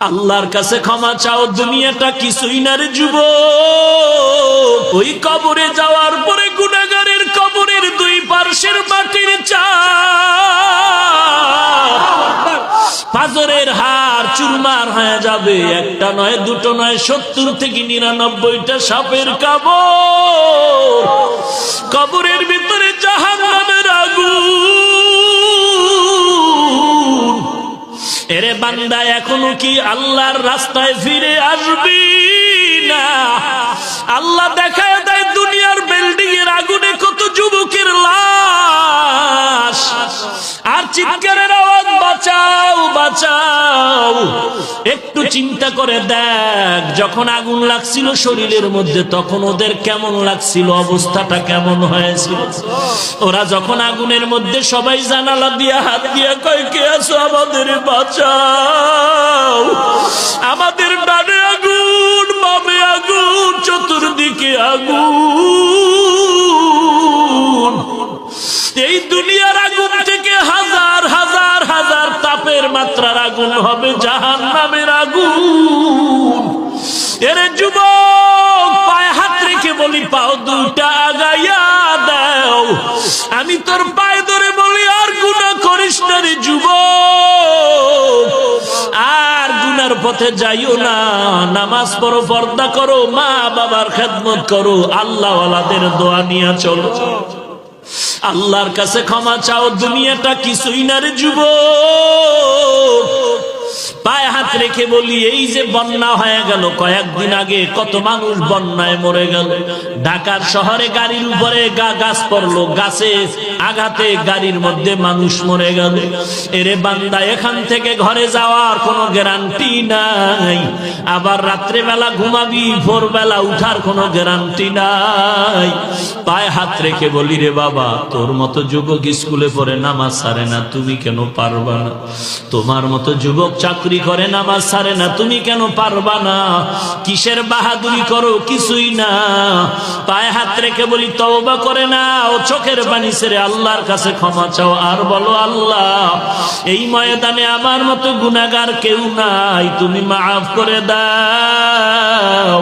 আল্লাহর কাছে ক্ষমা চাও, দুনিয়াটা কিছুই না রে যুবক। ওই কবরে যাওয়ার পরে গুনাহগারের কবরের দুই পার্শ্বের মাটির চাপ পাজরের হাড় চুরমার হয়ে যাবে। একটা নয়, দুটো নয়, 70 থেকে 99টা সাপের কামড়। কবরের ভিতরে জাহান্নামের আগুন। এরে বান্দা, এখনো কি আল্লাহর রাস্তায় ফিরে আসবি না? আল্লাহ দেখায় দেয় দুনিয়ার বিল্ডিং এর আগুনে কত যুবকের লাশ, আর চিৎকারের আওয়াজ, বাঁচাও বাঁচাও। একটু চিন্তা করে দেখ, যখন আগুন লাগছিল শরীরের মধ্যে তখন ওদের কেমন লাগছিল, অবস্থাটা কেমন হয়েছিল। ওরা যখন আগুনের মধ্যে সবাই জানালা দিয়া হাত দিয়া কয়, কে আছো, আমাদের বাঁচাও। আমাদের ডানে আগুন, বামে আগুন, চতুর্দিকে আগুন। এই দুনিয়ার আগুন থেকে হাজার হাজার হাজার তাপের মাত্রার আগুন হবে জাহান্নামের আগুন। এরে যুবক, পায়ে হাত রেখে বলি, পাও দুইটা আগাইয়া দাও। আমি তোর পায়ে ধরে বলি, আর গুনাহ করিস না রে যুবক, আর গুনার পথে যাইও না। নামাজ পড়ো, পর্দা করো, মা বাবার খেদমত করো, আল্লাহ ওয়ালাদের দোয়া নিয়ে চলো। আল্লাহর কাছে ক্ষমা চাও, দুনিয়াটা কিছুই না রে যুবক। পায়ে হাত রেখে বলি, এই যে বন্যা হয়ে গেল কয়েকদিন আগে, কত মানুষ বন্যায় মরে গেল। ঢাকার শহরে গাড়ির উপরে গাছ পড়লো, গাছে আঘাতে গাড়ির মধ্যে মানুষ মরে গেল। এরে বান্দা, এখান থেকে ঘরে যাওয়ার কোনো গ্যারান্টি নাই। আবার রাত্রেবেলা ঘুমাবি, ভোরবেলা উঠার কোনো গ্যারান্টি নাই। পায়ে হাত রেখে বলি, রে বাবা, তোর মতো যুবক স্কুলে পড়ে নামাজ ছাড়ে না, তুমি কেন পারবা না? তোমার মতো যুবক চাকরি করে নামাজ ছাড়ে না, তুমি কেন পারবা না? কিসের বাহাদুরি করো? কিছুই না। পায়ে হাত রেখে বলি, তওবা করে না, ও চোখের পানি ছেড়ে আল্লাহর কাছে ক্ষমা চাও, আর বলো, আল্লাহ, এই ময়দানে আমার মতো গুনাহগার কেউ নাই, তুমি মাফ করে দাও।